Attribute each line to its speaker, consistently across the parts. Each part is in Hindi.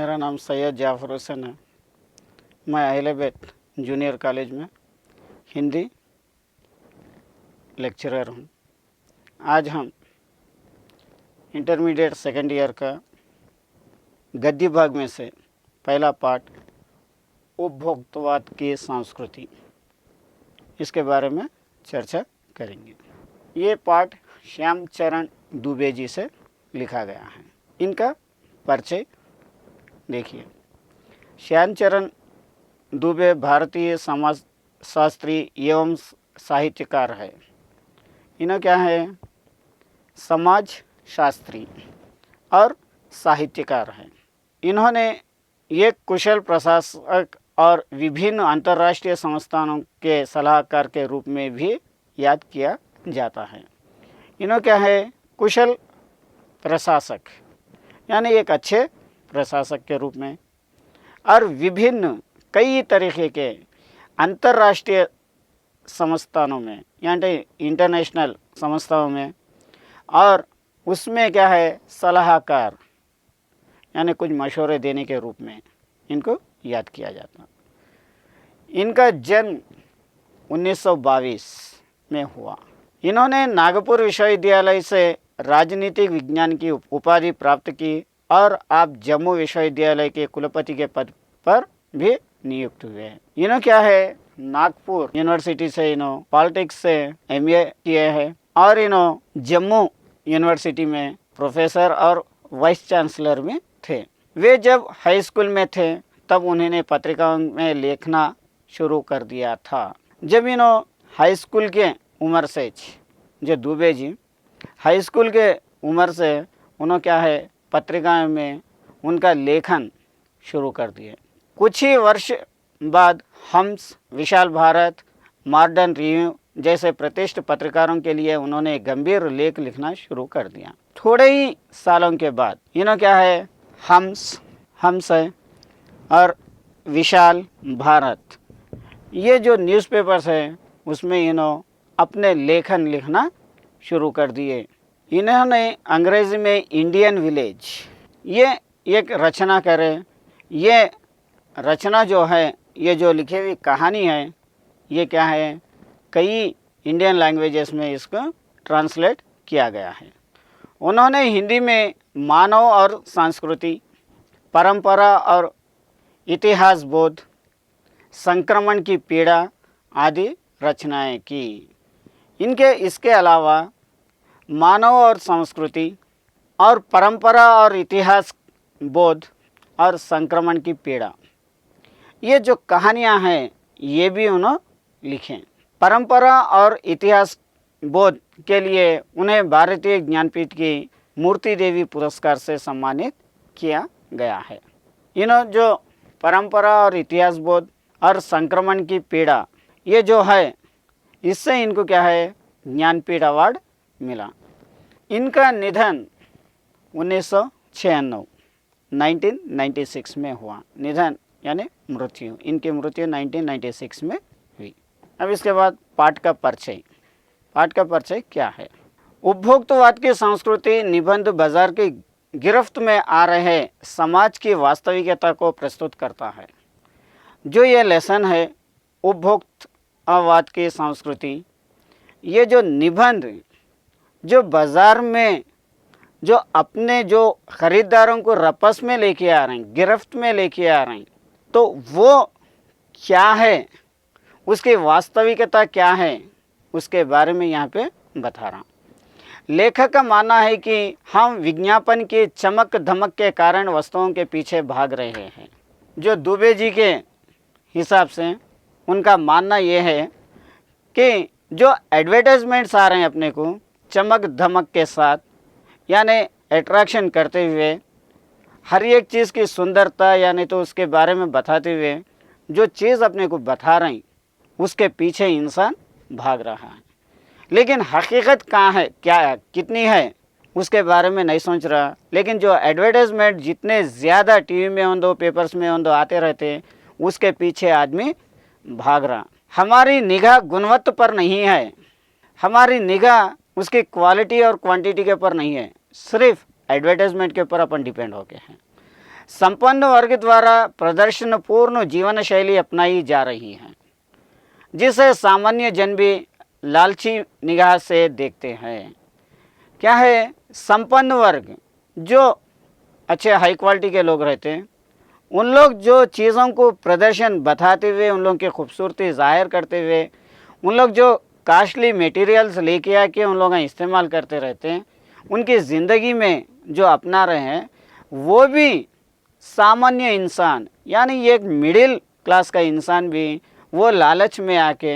Speaker 1: मेरा नाम सैयद जाफ़र हुसैन है। मैं अहलेबेट जूनियर कॉलेज में हिंदी लेक्चरर हूँ। आज हम इंटरमीडिएट सेकेंड ईयर का गद्य भाग में से पहला पाठ उपभोक्तवाद की संस्कृति, इसके बारे में चर्चा करेंगे। ये पाठ श्याम चरण दुबे जी से लिखा गया है। इनका परिचय देखिए। श्याम चरण दुबे भारतीय समाज शास्त्री एवं साहित्यकार है। इन्हें क्या है, समाज शास्त्री और साहित्यकार है। इन्होंने एक कुशल प्रशासक और विभिन्न अंतर्राष्ट्रीय संस्थानों के सलाहकार के रूप में भी याद किया जाता है। इन्हों क्या है, कुशल प्रशासक यानी एक अच्छे प्रशासक के रूप में, और विभिन्न कई तरीके के अंतर्राष्ट्रीय संस्थानों में यानी इंटरनेशनल संस्थाओं में, और उसमें क्या है, सलाहकार यानी कुछ मशवरे देने के रूप में इनको याद किया जाता। इनका जन्म 1922 में हुआ। इन्होंने नागपुर विश्वविद्यालय से राजनीतिक विज्ञान की उपाधि प्राप्त की और आप जम्मू विश्वविद्यालय के कुलपति के पद पर भी नियुक्त हुए हैं। इन्हों क्या है, नागपुर यूनिवर्सिटी से इन्हों पॉलिटिक्स से एमए किए हैं और इन्हों जम्मू यूनिवर्सिटी में प्रोफेसर और वाइस चांसलर भी थे। वे जब हाई स्कूल में थे तब उन्होंने पत्रिकाओं में लिखना शुरू कर दिया था। जब इन्हों हाई स्कूल के उम्र से, जो दुबे जी हाई स्कूल के उम्र से उन्होंने क्या है, पत्रिकाओं में उनका लेखन शुरू कर दिए। कुछ ही वर्ष बाद हम्स, विशाल भारत, मॉडर्न रिव्यू जैसे प्रतिष्ठित पत्रकारों के लिए उन्होंने गंभीर लेख लिखना शुरू कर दिया। थोड़े ही सालों के बाद इन्हों क्या है, हम्स है और विशाल भारत, ये जो न्यूज़पेपर्स है उसमें इन्हों अपने लेखन लिखना शुरू कर दिए। इन्होंने अंग्रेज़ी में इंडियन विलेज ये एक रचना करे। ये रचना जो है, ये जो लिखी हुई कहानी है, ये क्या है, कई इंडियन लैंग्वेजेस में इसको ट्रांसलेट किया गया है। उन्होंने हिंदी में मानव और संस्कृति, परंपरा और इतिहास बोध, संक्रमण की पीड़ा आदि रचनाएं की। इसके अलावा मानव और संस्कृति और परंपरा और इतिहास बोध और संक्रमण की पीड़ा, ये जो कहानियां हैं ये भी उन्होंने लिखें। परंपरा और इतिहास बोध के लिए उन्हें भारतीय ज्ञानपीठ की मूर्ति देवी पुरस्कार से सम्मानित किया गया है। इन्होंने जो परंपरा और इतिहास बोध और संक्रमण की पीड़ा, ये जो है, इससे इनको क्या है, ज्ञानपीठ अवार्ड मिला। इनका निधन 1996 में हुआ। निधन यानी मृत्यु, इनकी मृत्यु 1996 में हुई। अब इसके बाद पाठ का परिचय। पाठ का परिचय क्या है? उपभोक्तवाद की संस्कृति निबंध बाजार की गिरफ्त में आ रहे समाज की वास्तविकता को प्रस्तुत करता है। जो ये लेसन है उपभोक्तवाद की संस्कृति, ये जो निबंध जो बाज़ार में जो अपने जो ख़रीदारों को रपस में लेके आ रहे हैं, गिरफ्त में लेके आ रहे हैं, तो वो क्या है, उसकी वास्तविकता क्या है, उसके बारे में यहाँ पे बता रहा हूँ। लेखक का मानना है कि हम विज्ञापन की चमक धमक के कारण वस्तुओं के पीछे भाग रहे हैं। जो दुबे जी के हिसाब से उनका मानना ये है कि जो एडवर्टाइजमेंट्स आ रहे हैं अपने को चमक धमक के साथ, यानी अट्रैक्शन करते हुए, हर एक चीज़ की सुंदरता यानी तो उसके बारे में बताते हुए, जो चीज़ अपने को बता रहे हैं उसके पीछे इंसान भाग रहा है। लेकिन हकीकत कहाँ है, क्या कितनी है, उसके बारे में नहीं सोच रहा। लेकिन जो एडवर्टाइजमेंट जितने ज़्यादा टीवी में हों दो, पेपर्स में हों दो आते रहते, उसके पीछे आदमी भाग रहा। हमारी निगाह गुणवत्ता पर नहीं है, हमारी निगाह उसकी क्वालिटी और क्वांटिटी के ऊपर नहीं है, सिर्फ एडवर्टाइजमेंट के ऊपर अपन डिपेंड हो गए हैं। संपन्न वर्ग द्वारा प्रदर्शन पूर्ण जीवन शैली अपनाई जा रही है, जिसे सामान्य जन भी लालची निगाह से देखते हैं। क्या है? संपन्न वर्ग, जो अच्छे हाई क्वालिटी के लोग रहते हैं, उन लोग जो चीज़ों को प्रदर्शन बताते हुए, उन लोगों की खूबसूरती ज़ाहिर करते हुए, उन लोग जो कास्टली मटेरियल्स लेके आके उन लोग इस्तेमाल करते रहते हैं, उनकी ज़िंदगी में जो अपना रहे हैं, वो भी सामान्य इंसान यानी एक मिडिल क्लास का इंसान भी वो लालच में आके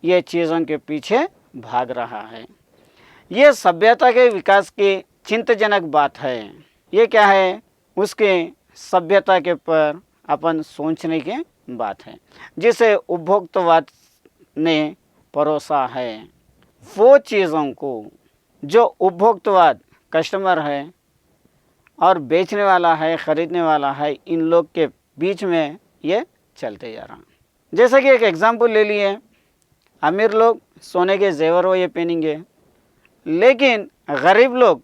Speaker 1: ये चीज़ों के पीछे भाग रहा है। ये सभ्यता के विकास की चिंताजनक बात है। ये क्या है? उसके सभ्यता के पर अपन सोचने की बात है, जिसे उपभोक्तावाद ने परोसा है। वो चीज़ों को जो उपभोक्तावाद कस्टमर है और बेचने वाला है, ख़रीदने वाला है, इन लोग के बीच में ये चलते जा रहा। जैसे कि एक एग्ज़ाम्पल ले लिए, अमीर लोग सोने के जेवर वो ये पहनेंगे, लेकिन गरीब लोग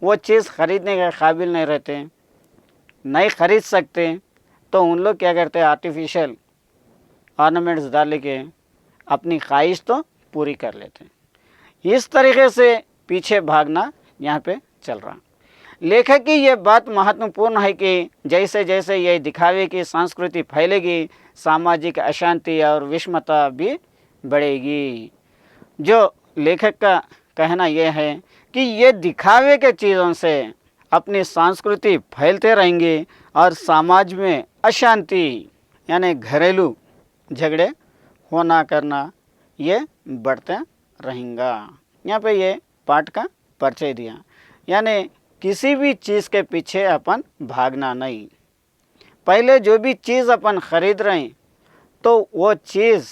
Speaker 1: वो चीज़ ख़रीदने के काबिल नहीं रहते, नहीं ख़रीद सकते, तो उन लोग क्या करते हैं? आर्टिफिशियल ऑर्नामेंट्स डाल के अपनी ख्वाहिश तो पूरी कर लेते हैं। इस तरीके से पीछे भागना यहाँ पे चल रहा। लेखक की ये बात महत्वपूर्ण है कि जैसे जैसे ये दिखावे की संस्कृति फैलेगी, सामाजिक अशांति और विषमता भी बढ़ेगी। जो लेखक का कहना यह है कि ये दिखावे के चीज़ों से अपनी संस्कृति फैलते रहेंगे और समाज में अशांति यानी घरेलू झगड़े होना करना ये बढ़ते रहेंगे। यहाँ पे ये पाठ का परिचय दिया, यानी किसी भी चीज़ के पीछे अपन भागना नहीं। पहले जो भी चीज़ अपन ख़रीद रहे हैं, तो वो चीज़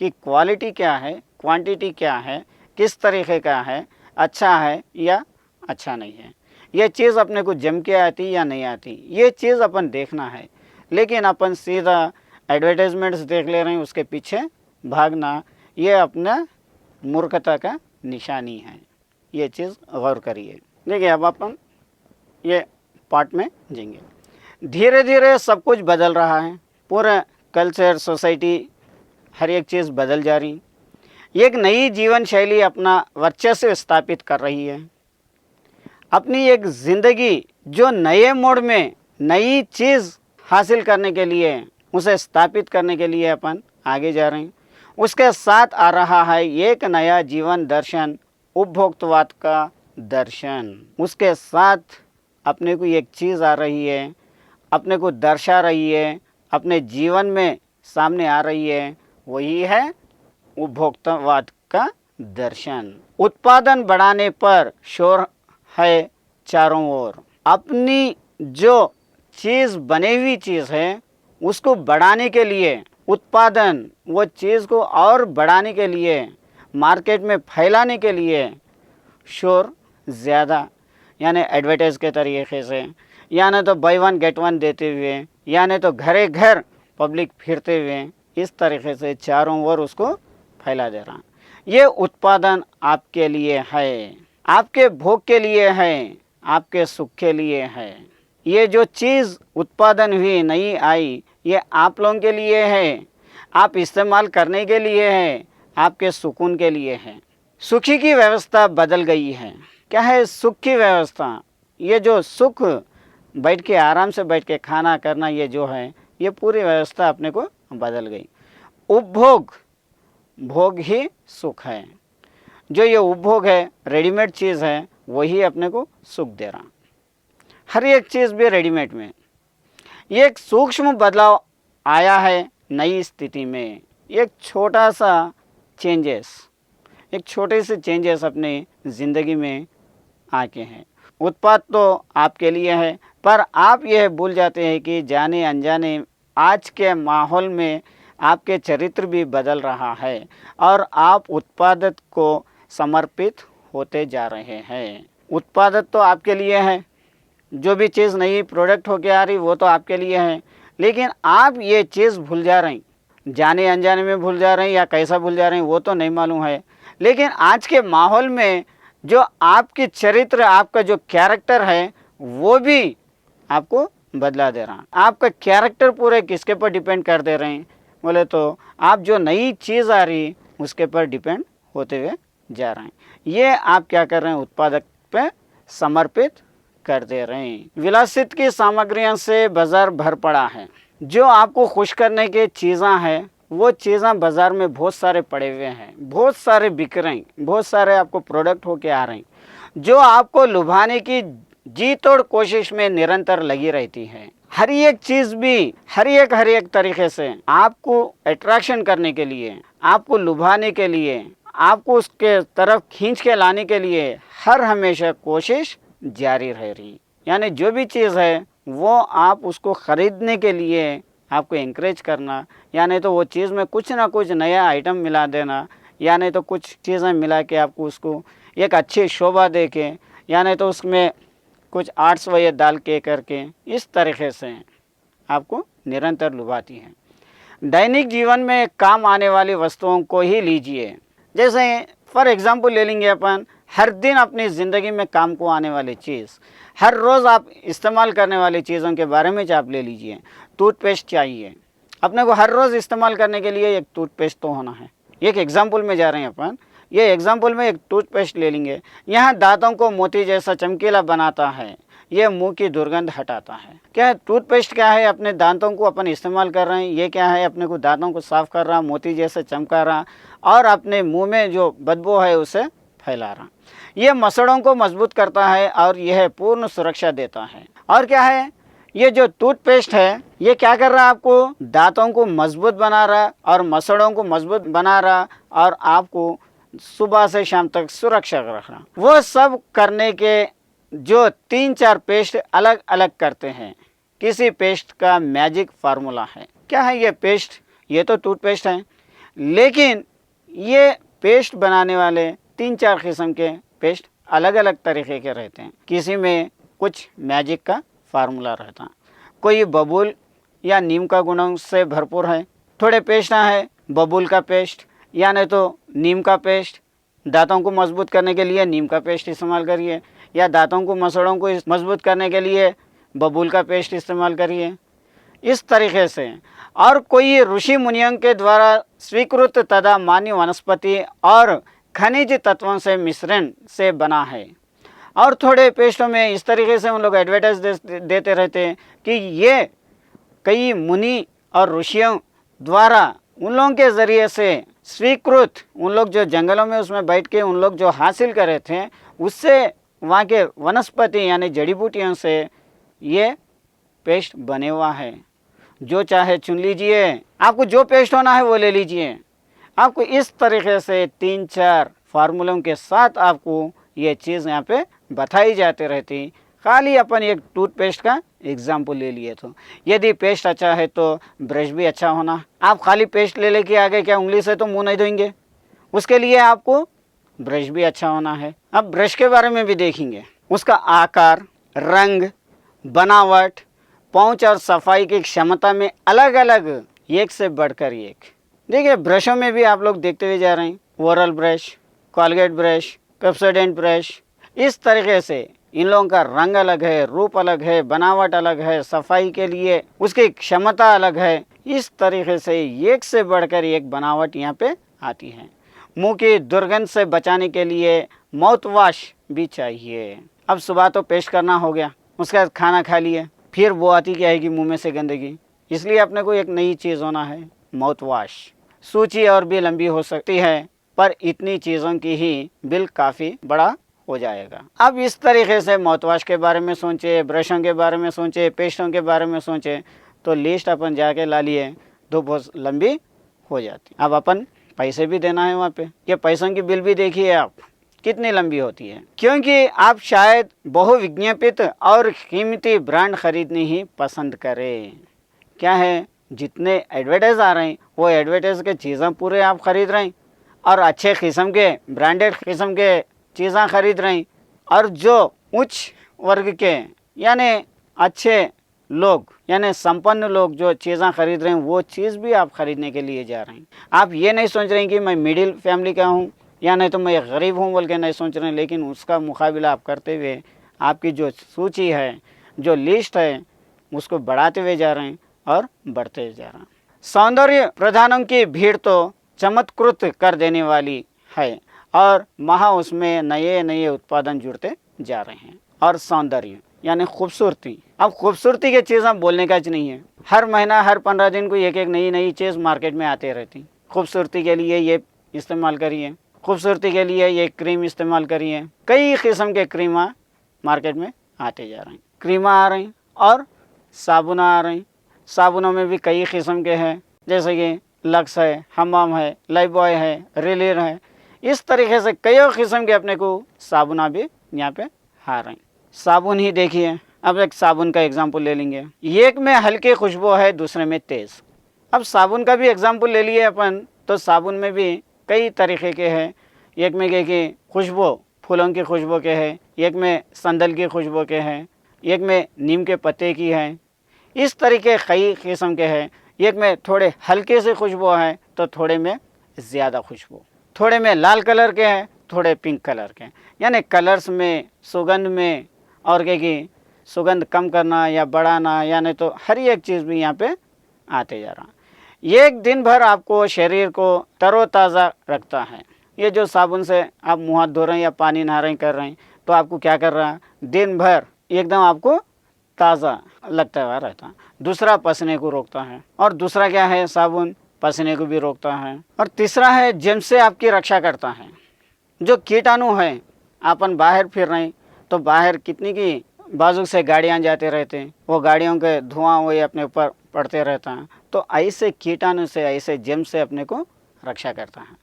Speaker 1: की क्वालिटी क्या है, क्वांटिटी क्या है, किस तरीके का है, अच्छा है या अच्छा नहीं है, ये चीज़ अपने को जम के आती या नहीं आती, ये चीज़ अपन देखना है। लेकिन अपन सीधा एडवर्टाइजमेंट्स देख ले रहे हैं, उसके पीछे भागना ये अपना मूर्खता का निशानी है। ये चीज़ गौर करिए। देखिए, अब अपन ये पार्ट में जाएंगे। धीरे धीरे सब कुछ बदल रहा है, पूरा कल्चर, सोसाइटी, हर एक चीज़ बदल जा रही। एक नई जीवन शैली अपना वर्चस्व स्थापित कर रही है। अपनी एक ज़िंदगी जो नए मोड़ में नई चीज़ हासिल करने के लिए, उसे स्थापित करने के लिए अपन आगे जा रहे हैं। उसके साथ आ रहा है एक नया जीवन दर्शन, उपभोक्तावाद का दर्शन। उसके साथ अपने को एक चीज़ आ रही है, अपने को दर्शा रही है, अपने जीवन में सामने आ रही है, वही है उपभोक्तावाद का दर्शन। उत्पादन बढ़ाने पर शोर है चारों ओर। अपनी जो चीज़ बनी हुई चीज़ है उसको बढ़ाने के लिए, उत्पादन वो चीज़ को और बढ़ाने के लिए, मार्केट में फैलाने के लिए शोर ज़्यादा, यानी एडवर्टाइज के तरीके से, यानी तो बाय वन गेट वन देते हुए, यानी तो घरे घर पब्लिक फिरते हुए, इस तरीके से चारों ओर उसको फैला दे रहा। ये उत्पादन आपके लिए है, आपके भोग के लिए है, आपके सुख के लिए है। ये जो चीज़ उत्पादन हुई, नई आई, ये आप लोगों के लिए है, आप इस्तेमाल करने के लिए है, आपके सुकून के लिए है। सुखी की व्यवस्था बदल गई है। क्या है सुख की व्यवस्था? ये जो सुख, बैठ के आराम से बैठ के खाना करना, ये जो है, ये पूरी व्यवस्था अपने को बदल गई। उपभोग, भोग ही सुख है। जो ये उपभोग है, रेडीमेड चीज़ है, वही अपने को सुख दे रहा। हर एक चीज़ भी रेडीमेड में। एक सूक्ष्म बदलाव आया है नई स्थिति में। एक छोटा सा चेंजेस, एक छोटे से चेंजेस अपने ज़िंदगी में आके हैं। उत्पाद तो आपके लिए है, पर आप यह भूल जाते हैं कि जाने अनजाने आज के माहौल में आपके चरित्र भी बदल रहा है और आप उत्पादक को समर्पित होते जा रहे हैं। उत्पादक तो आपके लिए है, जो भी चीज़ नई प्रोडक्ट होके आ रही वो तो आपके लिए है, लेकिन आप ये चीज़ भूल जा रही, जाने अनजाने में भूल जा रहे हैं या कैसा भूल जा रहे हैं वो तो नहीं मालूम है। लेकिन आज के माहौल में जो आपकी चरित्र, आपका जो कैरेक्टर है, वो भी आपको बदला दे रहा है। आपका कैरेक्टर पूरे किसके पर डिपेंड कर दे रहे हैं बोले तो आप जो नई चीज़ आ रही उसके पर डिपेंड होते हुए जा रहे हैं। ये आप क्या कर रहे हैं, उत्पादक पे समर्पित कर दे रहे हैं। विलासित की सामग्रियों से बाजार भर पड़ा है। जो आपको खुश करने की चीज़ें हैं वो चीज़ें बाज़ार में बहुत सारे पड़े हुए हैं, बहुत सारे बिक रहे हैं, बहुत सारे आपको प्रोडक्ट होके आ रहे हैं जो आपको लुभाने की जी तोड़ कोशिश में निरंतर लगी रहती है। हर एक चीज़ भी हर एक तरीके से आपको अट्रैक्शन करने के लिए, आपको लुभाने के लिए, आपको उसके तरफ खींच के लाने के लिए हर हमेशा कोशिश जारी रह रही। यानी जो भी चीज़ है वो आप उसको ख़रीदने के लिए आपको इंकरेज करना, या नहीं तो वो चीज़ में कुछ ना कुछ नया आइटम मिला देना, या नहीं तो कुछ चीज़ें मिला के आपको उसको एक अच्छी शोभा दे के, या नहीं तो उसमें कुछ आर्ट्स वगैरह डाल के करके इस तरीके से आपको निरंतर लुभाती है। दैनिक जीवन में काम आने वाली वस्तुओं को ही लीजिए। जैसे फॉर एग्ज़ाम्पल ले लेंगे अपन, हर दिन अपनी ज़िंदगी में काम को आने वाली चीज़, हर रोज़ आप इस्तेमाल करने वाली चीज़ों के बारे में आप ले लीजिए। टूथपेस्ट चाहिए अपने को, हर रोज़ इस्तेमाल करने के लिए एक टूथपेस्ट तो होना है। एक एग्ज़ाम्पल में जा रहे हैं अपन, ये एग्ज़ाम्पल में एक टूथपेस्ट ले लेंगे। यहाँ दांतों को मोती जैसा चमकीला बनाता है, ये मुंह की दुर्गंध हटाता है। क्या है टूथपेस्ट? क्या है, अपने दांतों को अपन इस्तेमाल कर रहे हैं, ये क्या है, अपने को दांतों को साफ़ कर रहा, मोती जैसे चमका रहा और अपने मुंह में जो बदबू है उसे फैला रहा। ये मसड़ों को मजबूत करता है और यह पूर्ण सुरक्षा देता है। और क्या है, ये जो टूथपेस्ट है ये क्या कर रहा है, आपको दांतों को मजबूत बना रहा और मसड़ों को मजबूत बना रहा और आपको सुबह से शाम तक सुरक्षा रख रहा। वो सब करने के जो 3-4 पेस्ट अलग अलग करते हैं, किसी पेस्ट का मैजिक फार्मूला है। क्या है ये पेस्ट? ये तो टूथपेस्ट है, लेकिन ये पेस्ट बनाने वाले 3-4 किस्म के पेस्ट अलग अलग तरीके के रहते हैं। किसी में कुछ मैजिक का फार्मूला रहता है, कोई बबूल या नीम का गुणों से भरपूर है। थोड़े पेस्ट है बबूल का पेस्ट या नहीं तो नीम का पेस्ट। दांतों को मजबूत करने के लिए नीम का पेस्ट इस्तेमाल करिए, या दांतों को मसड़ों को मजबूत करने के लिए बबूल का पेस्ट इस्तेमाल करिए, इस तरीके से। और कोई ऋषि मुनियों के द्वारा स्वीकृत तथा मान्य वनस्पति और खनिज तत्वों से मिश्रण से बना है। और थोड़े पेस्टों में इस तरीके से उन लोग एडवर्टाइज देते रहते हैं कि ये कई मुनि और ऋषियों द्वारा उन लोगों के ज़रिए से स्वीकृत, उन लोग जो जंगलों में उसमें बैठ के उन लोग जो हासिल करे थे उससे वहाँ के वनस्पति यानी जड़ी बूटियों से ये पेस्ट बने हुआ है। जो चाहे चुन लीजिए, आपको जो पेस्ट होना है वो ले लीजिए। आपको इस तरीके से 3-4 फार्मूलों के साथ आपको ये चीज़ यहाँ पे बताई जाती रहती। खाली अपन एक टूथपेस्ट का एग्जाम्पल ले लिए तो यदि पेस्ट अच्छा है तो ब्रश भी अच्छा होना। आप खाली पेस्ट ले लेके आगे क्या उंगली से तो मुंह नहीं धोएंगे, उसके लिए आपको ब्रश भी अच्छा होना है। अब ब्रश के बारे में भी देखेंगे, उसका आकार, रंग, बनावट, पहुँच और सफाई की क्षमता में अलग अलग एक से बढ़कर एक। देखिए ब्रशों में भी आप लोग देखते हुए जा रहे हैं, oral brush, Colgate brush, Pepsodent brush, इस तरीके से इन लोगों का रंग अलग है, रूप अलग है, बनावट अलग है, सफाई के लिए उसकी क्षमता अलग है। इस तरीके से एक से बढ़कर एक बनावट यहाँ पे आती है। मुंह की दुर्गंध से बचाने के लिए माउथ वॉश भी चाहिए। अब सुबह तो पेस्ट करना हो गया, उसके बाद खाना खा लिए, फिर वो आती क्या है कि मुँह में से गंदगी, इसलिए अपने को एक नई चीज़ होना है, माउथ वॉश। सूची और भी लंबी हो सकती है पर इतनी चीज़ों की ही बिल काफ़ी बड़ा हो जाएगा। अब इस तरीके से माउथ वॉश के बारे में सोचे, ब्रशों के बारे में सोचे, पेस्टों के बारे में सोचे तो लिस्ट अपन जाके ला लिए तो बहुत लंबी हो जाती। अब अपन पैसे भी देना है वहाँ पे, ये पैसों की बिल भी देखिए आप कितनी लंबी होती है, क्योंकि आप शायद बहुविज्ञापित और कीमती ब्रांड खरीदनी ही पसंद करें। क्या है, जितने एडवर्टाइज आ रहे हैं वो एडवर्टाइज के चीज़ें पूरे आप ख़रीद रहे हैं और अच्छे किस्म के ब्रांडेड किस्म के चीज़ें खरीद रहे हैं। और जो उच्च वर्ग के यानी अच्छे लोग यानी संपन्न लोग जो चीज़ें खरीद रहे हैं वो चीज़ भी आप ख़रीदने के लिए जा रहे हैं। आप ये नहीं सोच रहे हैं कि मैं मिडिल फैमिली का हूँ या नहीं तो मैं गरीब हूँ बोल के नहीं सोच रहे हैं, लेकिन उसका मुकाबला आप करते हुए आपकी जो सूची है, जो लिस्ट है, उसको बढ़ाते हुए जा रहे हैं और बढ़ते जा रहे हैं। सौंदर्य प्रधानों की भीड़ तो चमत्कृत कर देने वाली है और महा उसमें नए नए उत्पादन जुड़ते जा रहे हैं। और सौंदर्य यानी खूबसूरती, अब खूबसूरती की चीज़ हम बोलने का नहीं है। हर महीना हर 15 दिन को एक एक नई नई चीज़ मार्केट में आते रहती। खूबसूरती के लिए ये इस्तेमाल करिए, खूबसूरती के लिए ये क्रीम इस्तेमाल करिए। कई किस्म के क्रीमा मार्केट में आते जा रहे हैं। क्रीमा आ रही और साबुन आ रही। साबुनों में भी कई किस्म के हैं, जैसे कि लक्स है, हमाम है, लाइफबॉय है, रिलियर है। इस तरीके से कई किस्म के अपने को साबुना भी यहाँ पे आ रहे हैं। साबुन ही देखिए, अब एक साबुन का एग्जाम्पल ले लेंगे। एक में हल्की खुशबू है, दूसरे में तेज़। अब साबुन का भी एग्जाम्पल ले लिए अपन, तो साबुन में भी कई तरीके के हैं। एक में कि खुशबू फूलों की खुशबू के है, एक में संदल की खुशबू के हैं, एक में नीम के पत्ते की है। इस तरीके कई किस्म के हैं। एक में थोड़े हल्के से खुशबू है तो थोड़े में ज़्यादा खुशबू, थोड़े में लाल कलर के हैं, थोड़े पिंक कलर के। यानी कलर्स में, सुगंध में, और कि सुगंध कम करना या बढ़ाना, यानी तो हर एक चीज़ भी यहाँ पे आते जा रहा। एक दिन भर आपको शरीर को तरोताज़ा रखता है। ये जो साबुन से आप मुँह हाथ धो रहे हैं या पानी नहा रहे हैं कर रहे हैं, तो आपको क्या कर रहा है, दिन भर एकदम आपको ताज़ा लगता हुआ रहता है। दूसरा पसीने को रोकता है, और दूसरा क्या है, साबुन पसीने को भी रोकता है। और तीसरा है जर्म से आपकी रक्षा करता है। जो कीटाणु है, अपन बाहर फिर रहे हैं तो बाहर कितनी की बाजू से गाड़ियाँ जाते रहते हैं, वो गाड़ियों के धुआं वही अपने ऊपर पड़ते रहता है। तो ऐसे कीटाणु से, ऐसे जर्म से अपने को रक्षा करता है।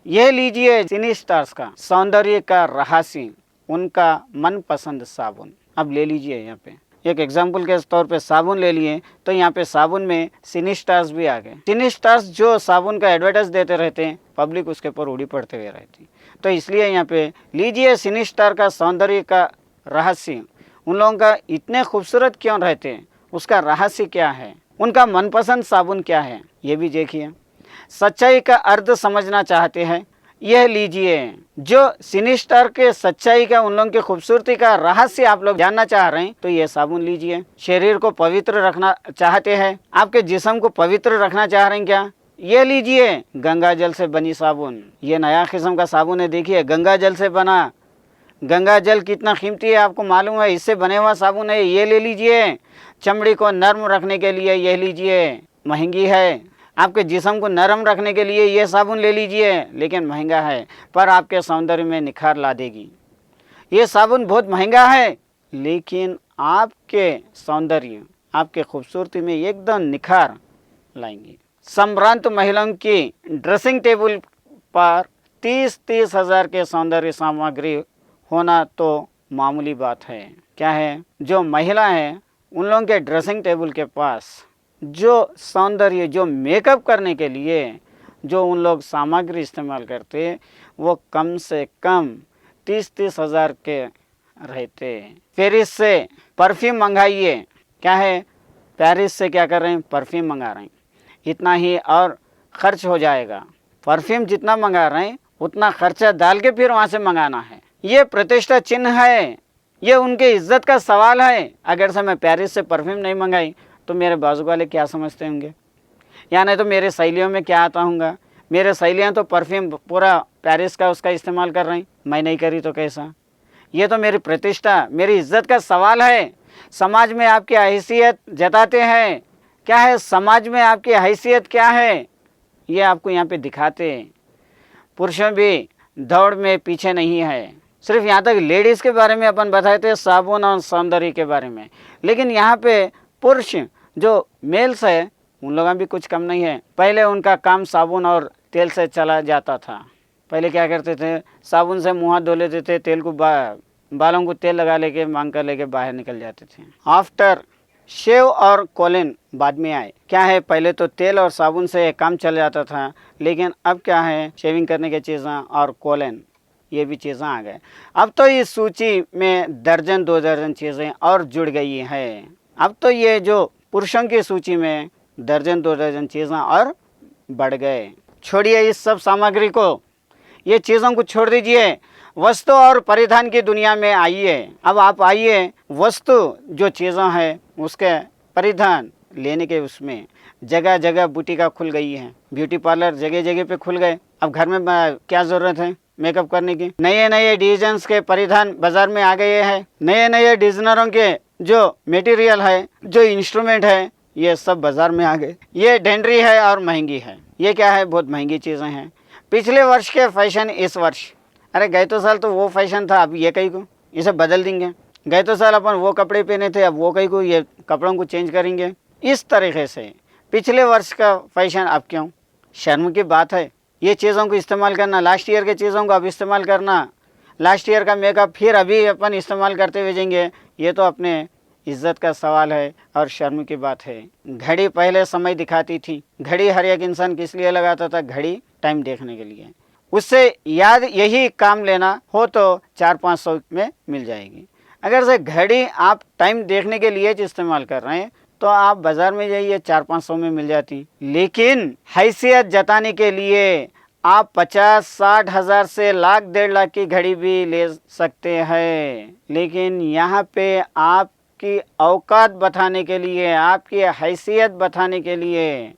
Speaker 1: यह लीजिए सिनी स्टार्स का सौंदर्य का रहस्य, उनका मनपसंद साबुन। अब ले लीजिए यहाँ पे एक एग्जाम्पल के तौर पे साबुन ले लिए, तो यहाँ पे साबुन में सिनी स्टार्स भी आ गए। सिनी स्टार्स जो साबुन का एडवर्टाइज देते रहते हैं, पब्लिक उसके ऊपर उड़ी पड़ते हुए रहती। तो इसलिए यहाँ पे लीजिए सिनी स्टार का सौंदर्य का रहस्य। उन लोगों का इतने खूबसूरत क्यों रहते हैं, उसका रहस्य क्या है, उनका मनपसंद साबुन क्या है, ये भी देखिए। सच्चाई का अर्थ समझना चाहते हैं, यह लीजिए। जो सिनी स्टार के सच्चाई का, उन लोगों की खूबसूरती का रहस्य आप लोग जानना चाह रहे हैं, तो ये साबुन लीजिए। शरीर को पवित्र रखना चाहते हैं, आपके जिस्म को पवित्र रखना चाह रहे हैं क्या, ये लीजिए गंगा जल से बनी साबुन। ये नया किस्म का साबुन है, देखिए गंगा जल से बना। गंगा जल कितना कीमती है आपको मालूम है, इससे बने हुआ साबुन है, ये ले लीजिए। चमड़ी को नर्म रखने के लिए ये लीजिए, महंगी है। आपके जिस्म को नरम रखने के लिए ये साबुन ले लीजिए, लेकिन महंगा है, पर आपके सौंदर्य में निखार ला देगी। ये साबुन बहुत महंगा है, लेकिन आपके सौंदर्य, आपके खूबसूरती में एकदम निखार लाएंगे। संभ्रांत महिलाओं की ड्रेसिंग टेबल पर 30-30 हज़ार के सौंदर्य सामग्री होना तो मामूली बात है। क्या है, जो महिला है उन लोगों के ड्रेसिंग टेबल के पास जो सौंदर्य, जो मेकअप करने के लिए जो उन लोग सामग्री इस्तेमाल करते, वो कम से कम 30-30 हज़ार के रहते। पेरिस से परफ्यूम मंगाइए, क्या है, पेरिस से क्या कर रहे हैं, परफ्यूम मंगा रहे हैं, इतना ही और ख़र्च हो जाएगा। परफ्यूम जितना मंगा रहे हैं उतना खर्चा डाल के फिर वहाँ से मंगाना है। ये प्रतिष्ठा चिन्ह है, ये उनके इज्जत का सवाल है। अगर से मैं पेरिस से परफ्यूम नहीं मंगाई तो मेरे बाजू वाले क्या समझते होंगे, या नहीं तो मेरे सहेलियों में क्या आता होगा, मेरे सहेलियाँ तो परफ्यूम पूरा पेरिस का उसका इस्तेमाल कर रही, मैं नहीं करी तो कैसा। ये तो मेरी प्रतिष्ठा, मेरी इज्जत का सवाल है। समाज में आपकी हैसियत जताते हैं, क्या है, समाज में आपकी हैसियत क्या है, ये आपको यहाँ पे दिखाते हैं। पुरुषों भी दौड़ में पीछे नहीं है। सिर्फ यहाँ तक लेडीज़ के बारे में अपन बताए थे, साबुन और सौंदर्य के बारे में, लेकिन यहाँ पे पुरुष जो मेल्स है उन लोगों भी कुछ कम नहीं है। पहले उनका काम साबुन और तेल से चला जाता था। पहले क्या करते थे, साबुन से मुँह हाथ धो लेते थे, तेल को बालों को तेल लगा लेके मांग कर लेके बाहर निकल जाते थे। आफ्टर शेव और कोलिन बाद में आए। क्या है, पहले तो तेल और साबुन से काम चल जाता था, लेकिन अब क्या है, शेविंग करने की चीज़ें और कोलिन ये भी चीज़ें आ गए। अब तो इस सूची में दर्जन 2 दर्जन चीज़ें और जुड़ गई हैं। अब तो ये जो पुरुषों की सूची में दर्जन 2 दर्जन चीज़ें और बढ़ गए। छोड़िए इस सब सामग्री को, ये चीज़ों को छोड़ दीजिए, वस्तु और परिधान की दुनिया में आइए। अब आप आइए, वस्तु जो चीज़ें हैं उसके परिधान लेने के उसमें जगह जगह बुटीका खुल गई है, ब्यूटी पार्लर जगह जगह पे खुल गए। अब घर में क्या ज़रूरत है मेकअप करने की? नए नए डिजाइन्स के परिधान बाजार में आ गए हैं। नए नए डिजाइनरों के जो मटेरियल है, जो इंस्ट्रूमेंट है, ये सब बाजार में आ गए। ये डेंड्री है और महंगी है। ये क्या है? बहुत महंगी चीज़ें हैं। पिछले वर्ष के फैशन इस वर्ष, अरे गए तो साल तो वो फैशन था, अब ये कहीं को इसे बदल देंगे। गए तो साल अपन वो कपड़े पहने थे, अब वो कहीं को ये कपड़ों को चेंज करेंगे। इस तरीके से पिछले वर्ष का फैशन अब क्यों? शर्म की बात है। ये चीज़ों को इस्तेमाल करना, लास्ट ईयर के चीज़ों को अब इस्तेमाल करना, लास्ट ईयर का मेकअप फिर अभी अपन इस्तेमाल करते हुए जाएंगे, ये तो अपने इज्जत का सवाल है और शर्म की बात है। घड़ी पहले समय दिखाती थी। घड़ी हर एक इंसान किस लिए लगाता था? घड़ी टाइम देखने के लिए। उससे याद यही काम लेना हो तो 400-500 में मिल जाएगी। अगर से घड़ी आप टाइम देखने के लिए इस्तेमाल कर रहे हैं तो आप बाज़ार में जाइए 400-500 में मिल जाती। लेकिन हैसियत जताने के लिए आप 50-60 हज़ार से लाख 1.5 लाख की घड़ी भी ले सकते हैं। लेकिन यहाँ पे आपकी औकात बताने के लिए, आपकी हैसियत बताने के लिए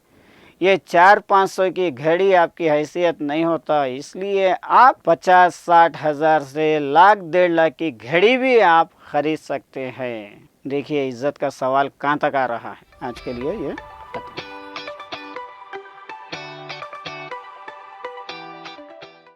Speaker 1: ये 400-500 की घड़ी आपकी हैसियत नहीं होता। इसलिए आप 50-60 हज़ार से लाख 1.5 लाख की घड़ी भी आप खरीद सकते हैं। देखिए इज्जत का सवाल कहाँ तक आ रहा है। आज के लिए ये